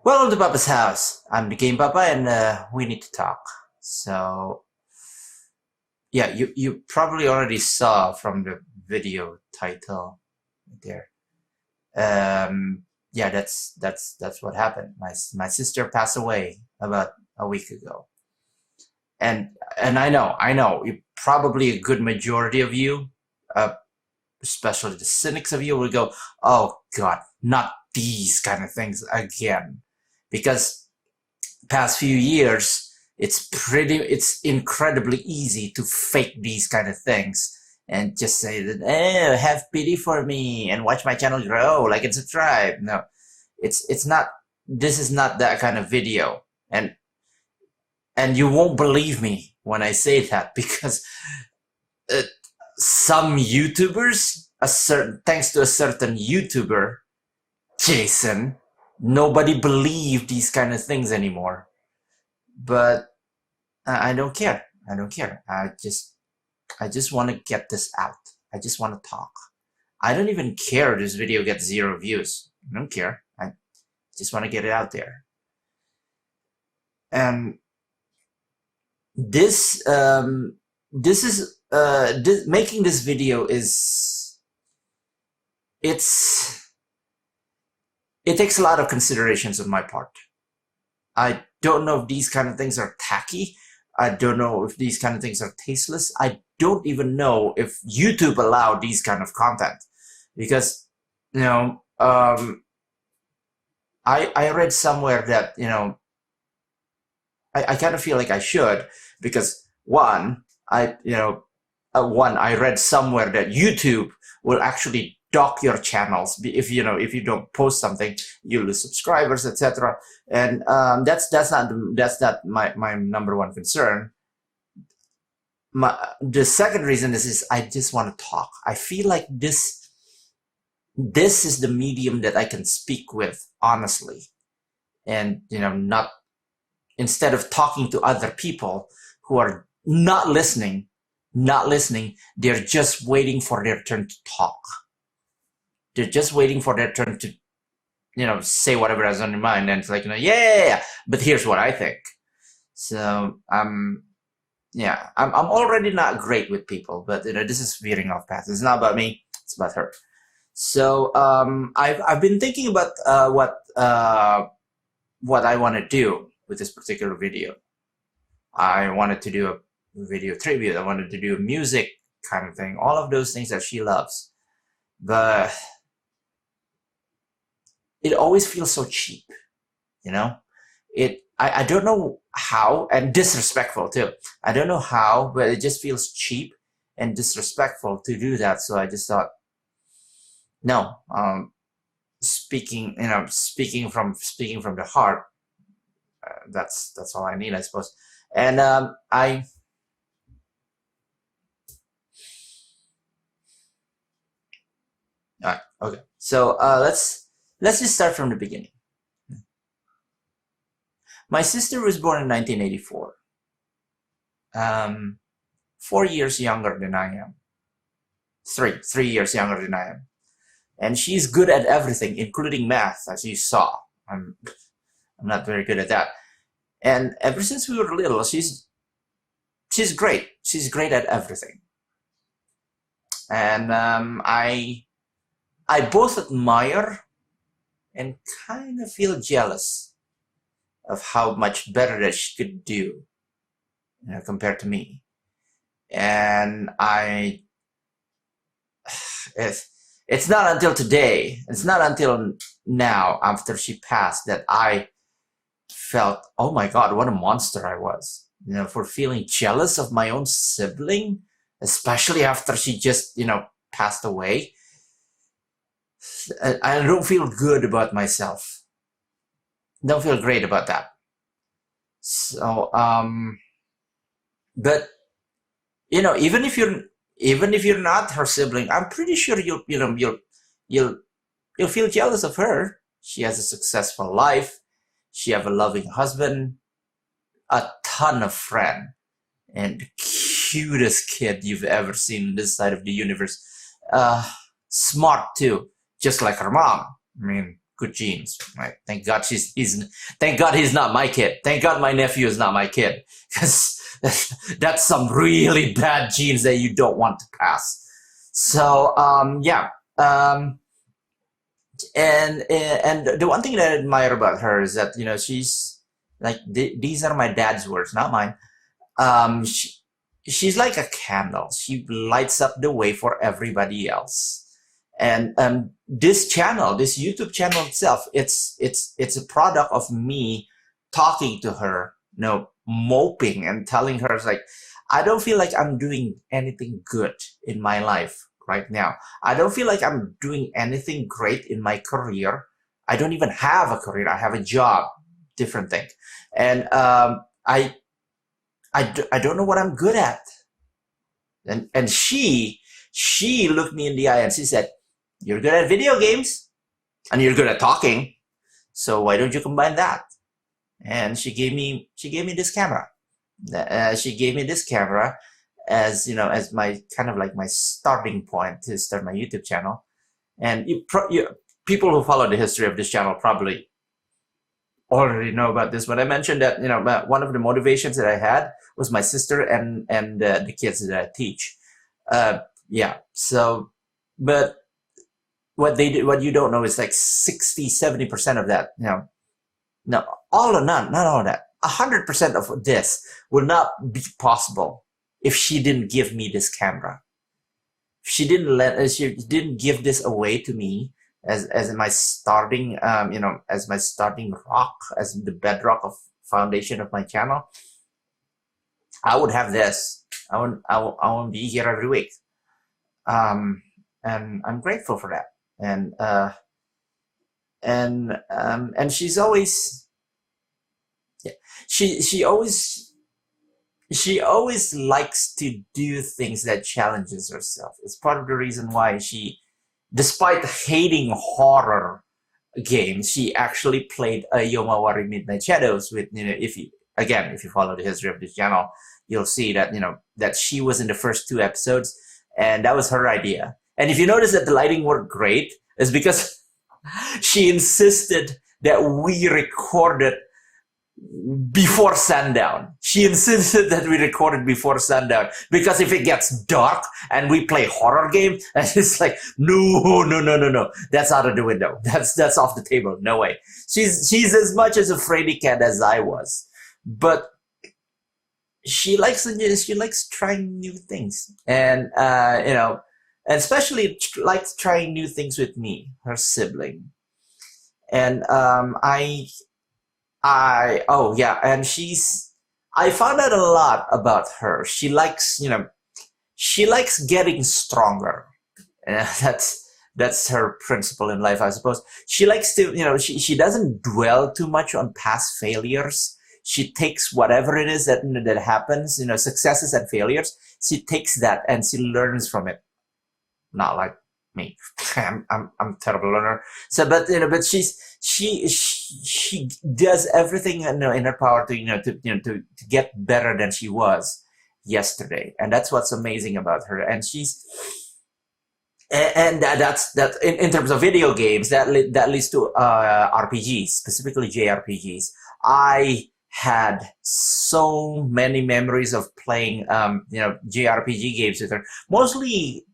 Welcome to Papa's house. I'm the Game Papa, and we need to talk. So, yeah, you probably already saw from the video title there. Yeah, that's what happened. My sister passed away about a week ago, and I know, you probably a good majority of you, uh, especially the cynics of you, will go, "Oh God, not these kind of things again," because past few years, it's incredibly easy to fake these kind of things and just say that, have pity for me and watch my channel grow, like and subscribe. No, it's not. This is not that kind of video, and you won't believe me when I say that because uh, some YouTubers, thanks to a certain YouTuber, Jason, nobody believed these kind of things anymore. But I don't care. I don't care. I just want to get this out. I just want to talk. I don't even care if this video gets 0 views. I don't care. I just want to get it out there. And this making this video it takes a lot of considerations on my part. I don't know if these kind of things are tacky. I don't know if these kind of things are tasteless. I don't even know if YouTube allowed these kind of content, because you know I read somewhere that I kind of feel like I should, because one, I read somewhere that YouTube will actually dock your channels if you don't post something, you lose subscribers, etc. And that's not my number one concern. The second reason is I just want to talk. I feel like this is the medium that I can speak with honestly, and not, instead of talking to other people who are not listening, they're just waiting for their turn to talk. They're just waiting for their turn to, say whatever is on their mind, and it's like, yeah, but here's what I think. So, yeah, I'm already not great with people, but this is veering off path. It's not about me; it's about her. So, I've been thinking about what I want to do with this particular video. I wanted to do a video tribute. I wanted to do a music kind of thing. All of those things that she loves, but it always feels so cheap, I don't know how, and disrespectful too. I don't know how, but it just feels cheap and disrespectful to do that. So I just thought, no, speaking from the heart, that's all I need, I suppose. And I all right, okay. So let's just start from the beginning. My sister was born in 1984. 4 years younger than I am. Three years younger than I am. And she's good at everything, including math, as you saw. I'm not very good at that. And ever since we were little, she's great. She's great at everything. And I both admire and kind of feel jealous of how much better that she could do, compared to me. And it's not until today, it's not until now, after she passed, that I felt, oh my God, what a monster I was, for feeling jealous of my own sibling, especially after she just, passed away. I don't feel good about myself. Don't feel great about that. So, but even if you're not her sibling, I'm pretty sure you'll feel jealous of her. She has a successful life. She have a loving husband, a ton of friends, and the cutest kid you've ever seen on this side of the universe. Smart too, just like her mom. I mean, good genes, right? Thank God thank God he's not my kid. Thank God my nephew is not my kid, because that's some really bad genes that you don't want to pass. So yeah, and the one thing that I admire about her is that she's like these are my dad's words, not mine. Um, she, she's like a candle. She lights up the way for everybody else. And this channel, this YouTube channel itself, it's a product of me talking to her, moping and telling her, it's like, I don't feel like I'm doing anything good in my life right now. I don't feel like I'm doing anything great in my career. I don't even have a career. I have a job, different thing. And I don't know what I'm good at. And she looked me in the eye and she said, you're good at video games and you're good at talking. So why don't you combine that? And she gave me this camera. She gave me this camera as as my kind of like my starting point to start my YouTube channel. And people who follow the history of this channel probably already know about this, but I mentioned that one of the motivations that I had was my sister and the kids that I teach. Yeah. So, but what you don't know is like 60-70% of that. No, not all of that. 100% of this would not be possible if she didn't give me this camera. She didn't give this away to me as my starting as my starting rock, as the bedrock of foundation of my channel. I would have this. I won't be here every week. And I'm grateful for that. And she's always, yeah, she always likes to do things that challenges herself. It's part of the reason why despite hating horror games, she actually played Yomawari Midnight Shadows with, if you follow the history of this channel, you'll see that, that she was in the first 2 episodes, and that was her idea. And if you notice that the lighting worked great, it's because she insisted that we recorded before sundown. She insisted that we recorded before sundown, because if it gets dark and we play horror game, and it's like, no, that's out of the window. That's off the table. No way. She's as much as a fraidy cat as I was, but she likes trying new things, and and especially likes trying new things with me, her sibling. And and I found out a lot about her. She likes getting stronger. And that's her principle in life, I suppose. She likes to, she doesn't dwell too much on past failures. She takes whatever it is that happens, successes and failures. She takes that and she learns from it. Not like me. I'm a terrible learner. So, but she does everything in her power to get better than she was yesterday, and that's what's amazing about her. And that's in terms of video games, that leads to RPGs, specifically JRPGs. I had so many memories of playing JRPG games with her, mostly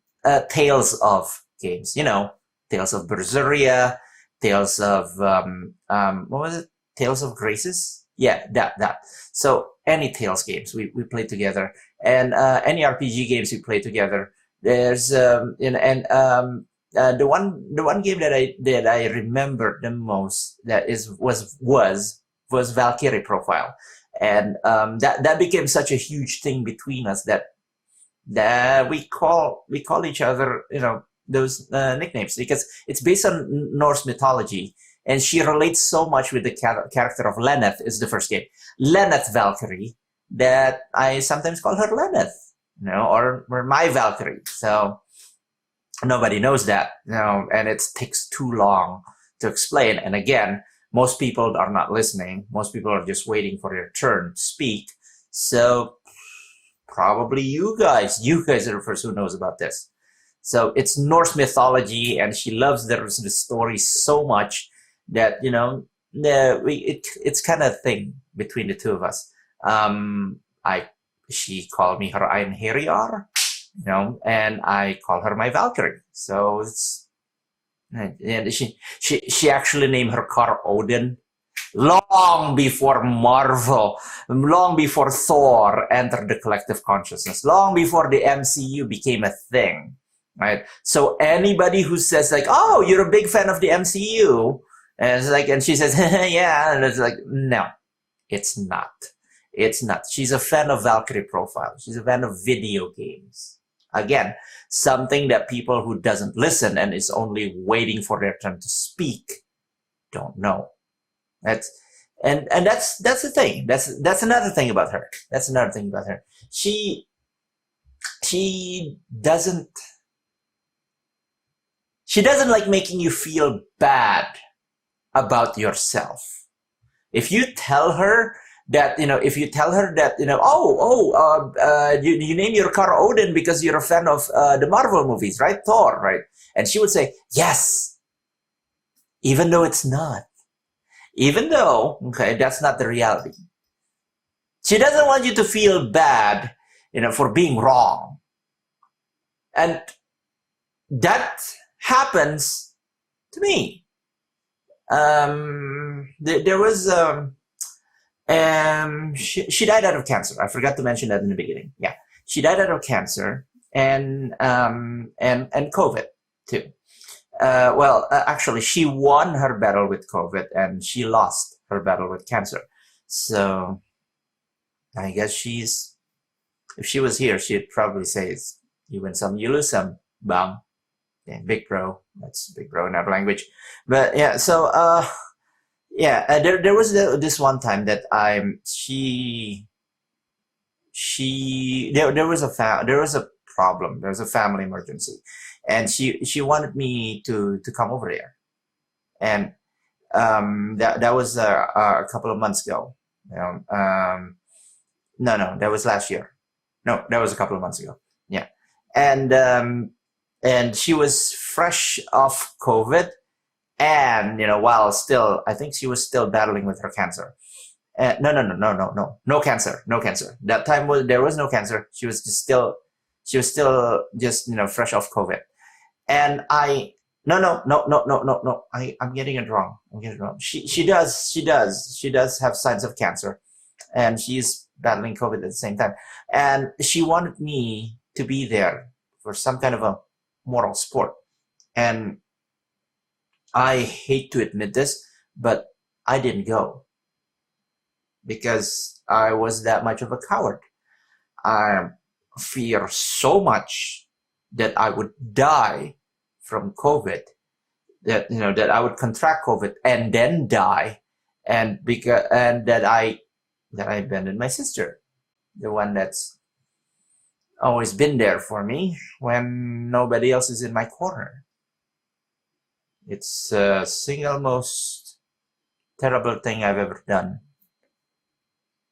Tales of games, Tales of Berseria, Tales of what was it? Tales of Graces? Yeah, that. So any Tales games we played together, and any RPG games we played together. There's the one game that I remember the most was Valkyrie Profile, and that became such a huge thing between us that we call each other those nicknames, because it's based on Norse mythology, and she relates so much with the character of Lenneth. Is the first game, Lenneth Valkyrie, that I sometimes call her Lenneth, or my Valkyrie. So nobody knows that, and it takes too long to explain. And again, most people are not listening. Most people are just waiting for their turn to speak. So probably you guys are the first who knows about this. So it's Norse mythology, and she loves the story so much that it's kind of thing between the two of us. I She called me her Einherjar, and I call her my Valkyrie. So and she actually named her car Odin long before Marvel, long before Thor entered the collective consciousness, long before the MCU became a thing, right? So anybody who says like, "Oh, you're a big fan of the MCU," and it's like, and she says, "Yeah," and it's like, no, it's not. It's not. She's a fan of Valkyrie Profile. She's a fan of video games. Again, something that people who doesn't listen and is only waiting for their turn to speak don't know. That's that's the thing. That's another thing about her. That's another thing about her. She doesn't she doesn't like making you feel bad about yourself. If you tell her that you name your car Odin because you're a fan of the Marvel movies, right? Thor, right? And she would say yes, even though it's not. Even though, okay, that's not the reality. She doesn't want you to feel bad, for being wrong. And that happens to me. There was, she died out of cancer. I forgot to mention that in the beginning. Yeah, she died out of cancer and COVID too. Actually, she won her battle with COVID and she lost her battle with cancer. So I guess if she was here, she'd probably say, you win some, you lose some, bang. Yeah, big bro. That's big bro in our language. But yeah, so, there was this one time that there was a problem. There was a family emergency. And she wanted me to come over there, and that was a couple of months ago. No, that was last year. No, that was a couple of months ago. Yeah, and she was fresh off COVID, and while still, I think she was still battling with her cancer. No cancer. That time there was no cancer. She was still just fresh off COVID. And no. I'm getting it wrong. She does have signs of cancer, and she's battling COVID at the same time. And she wanted me to be there for some kind of a moral sport. And I hate to admit this, but I didn't go because I was that much of a coward. I fear so much that I would die from COVID, that I would contract COVID and then die, and that I abandoned my sister, the one that's always been there for me when nobody else is in my corner. It's the single most terrible thing I've ever done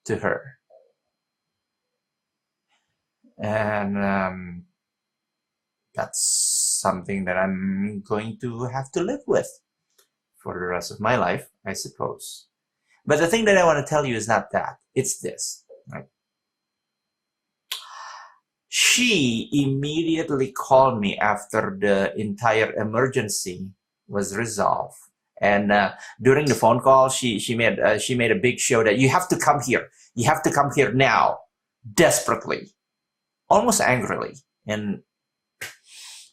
to her. And that's something that I'm going to have to live with for the rest of my life, I suppose. But the thing that I want to tell you is not that. It's this, right? She immediately called me after the entire emergency was resolved. And during the phone call, she made a big show that you have to come here. You have to come here now, desperately, almost angrily. And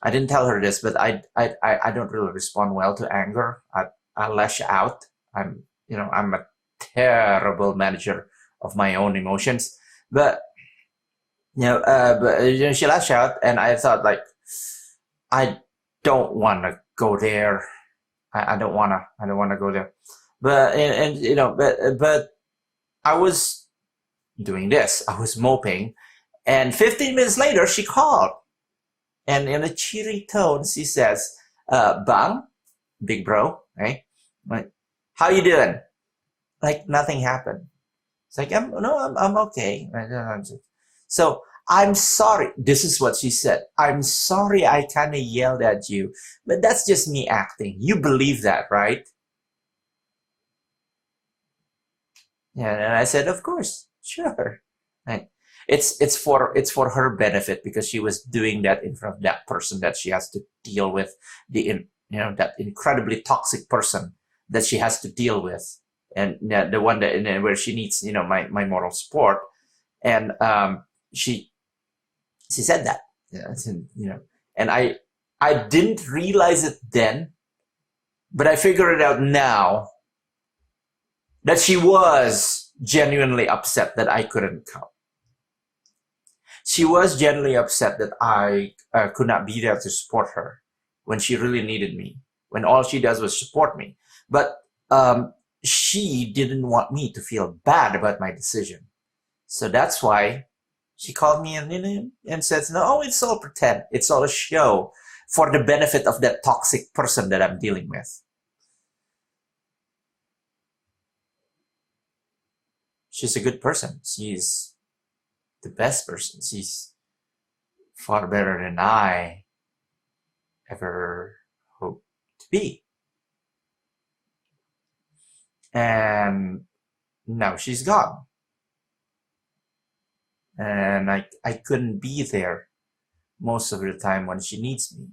I didn't tell her this, but I don't really respond well to anger. I lash out. I'm a terrible manager of my own emotions. But she lashed out, and I thought, like, I don't want to go there. I don't want to go there. But I was doing this. I was moping, and 15 minutes later, she called. And in a cheery tone, she says, "Bang, big bro, right? Like, how you doing?" Like nothing happened. It's like, I'm okay. So I'm sorry. This is what she said. "I'm sorry I kind of yelled at you, but that's just me acting. You believe that, right?" Yeah, and I said, of course, sure. Right. It's for her benefit because she was doing that in front of that person that she has to deal with, that incredibly toxic person that she has to deal with, and the one that and where she needs my moral support. And she said that. And I didn't realize it then, but I figured it out now that she was genuinely upset that I couldn't come. She was genuinely upset that I could not be there to support her when she really needed me, when all she does was support me. But she didn't want me to feel bad about my decision. So that's why she called me and says, no, it's all pretend. It's all a show for the benefit of that toxic person that I'm dealing with. She's a good person. She's the best person. She's far better than I ever hoped to be. And now she's gone. And I couldn't be there most of the time when she needs me.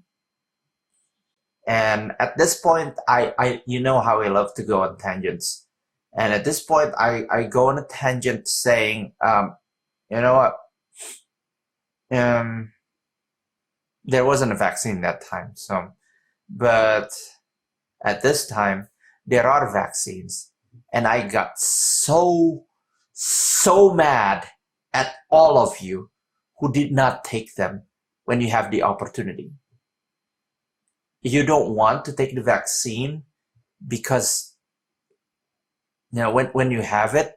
And at this point, I you know how I love to go on tangents. And at this point, I go on a tangent saying, you know what? There wasn't a vaccine that time. But at this time, there are vaccines. And I got so mad at all of you who did not take them when you have the opportunity. You don't want to take the vaccine because when you have it,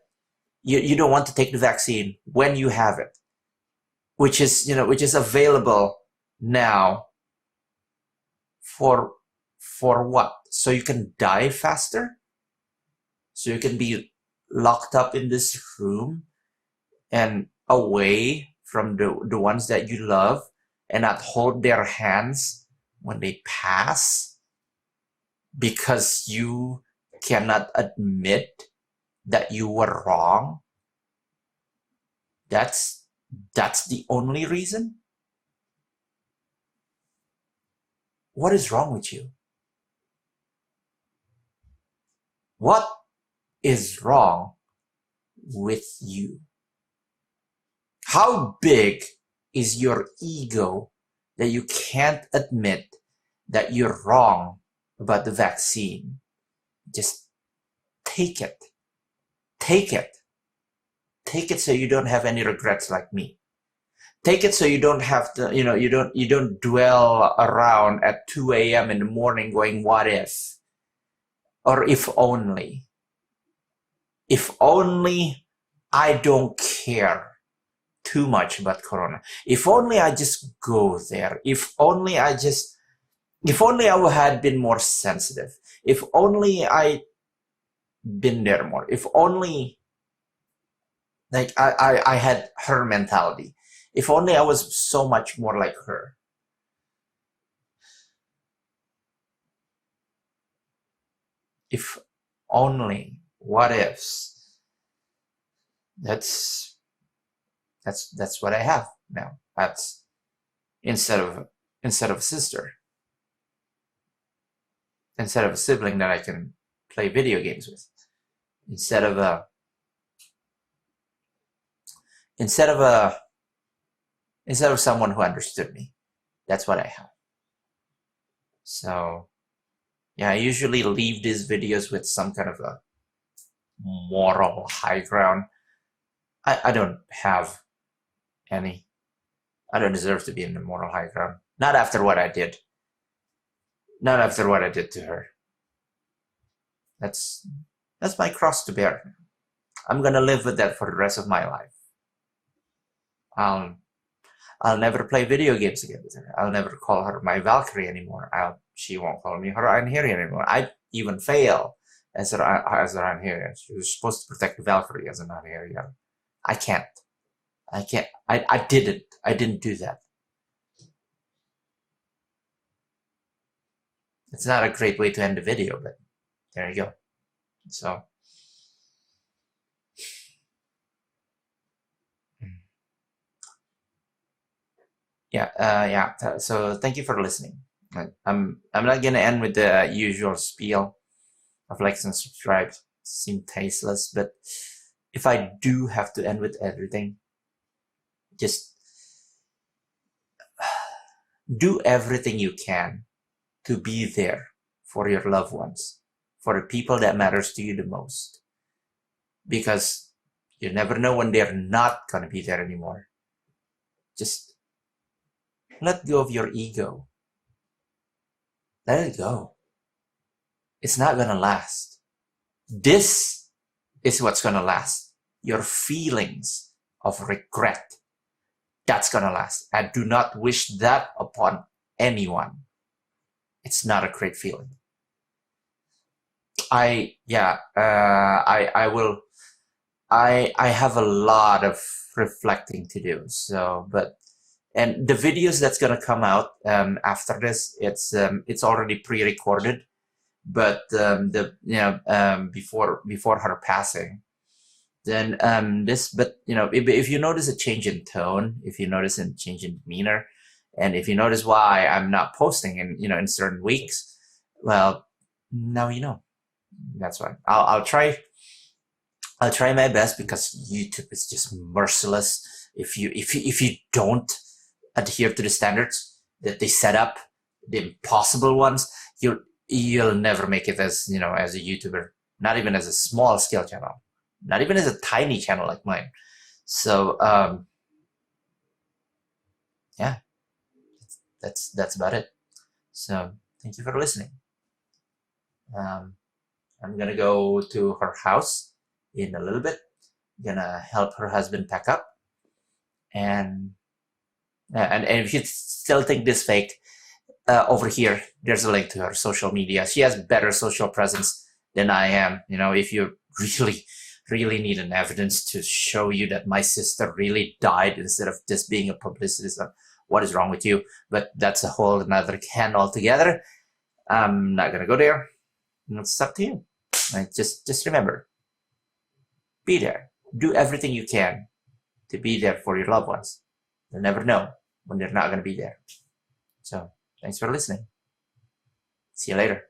you don't want to take the vaccine when you have it, which is available now for what? So you can die faster? So you can be locked up in this room and away from the ones that you love and not hold their hands when they pass because you cannot admit that you were wrong? That's the only reason? What is wrong with you? What is wrong with you? How big is your ego that you can't admit that you're wrong about the vaccine? Just take it. Take it. Take it so you don't have any regrets like me. Take it so you don't have to, you don't dwell around at 2 a.m. in the morning going, what if? Or if only. If only I don't care too much about Corona. If only I just go there. If only I had been more sensitive. If only I been there more. If only I had her mentality. If only I was so much more like her. If only. What ifs? That's what I have now. That's instead of a sister. Instead of a sibling that I can play video games with. Instead of someone who understood me. That's what I have. So yeah, I usually leave these videos with some kind of a moral high ground. I don't have any. I don't deserve to be in the moral high ground. Not after what I did. Not after what I did to her. That's my cross to bear. I'm gonna live with that for the rest of my life. I'll never play video games again with her. I'll never call her my Valkyrie anymore. She won't call me her Anhirian anymore. I even fail as an Anhirian. She was supposed to protect the Valkyrie as an Anhirian. I can't. I didn't. I didn't do that. It's not a great way to end the video, but there you go. So So thank you for listening. I'm not gonna end with the usual spiel of likes and subscribe. Seem tasteless, but if I do have to end with everything, just do everything you can to be there for your loved ones, for the people that matters to you the most, because you never know when they're not gonna be there anymore. Just let go of your ego. Let it go. It's not gonna last. This is what's gonna last. Your feelings of regret. That's gonna last. I do not wish that upon anyone. It's not a great feeling. I will. I have a lot of reflecting to do. So, and the videos that's gonna come out after this, it's already pre-recorded, but before her passing, then but if you notice a change in tone, if you notice a change in demeanor, and if you notice why I'm not posting in certain weeks, well, now you know. That's why I'll try my best, because YouTube is just merciless. If you don't adhere to the standards that they set up, the impossible ones, you'll never make it as as a YouTuber, not even as a small scale channel, not even as a tiny channel like mine. So yeah, that's about it. So thank you for listening. I'm gonna go to her house in a little bit. Gonna help her husband pack up, and if you still think this fake, over here there's a link to her social media. She has better social presence than I am. If you really need an evidence to show you that my sister really died, instead of just being a publicity stunt, what is wrong with you? But that's a whole another can altogether. I'm not gonna go there. It's up to you. Just remember, be there. Do everything you can to be there for your loved ones. You'll never know when they're not going to be there. So thanks for listening. See you later.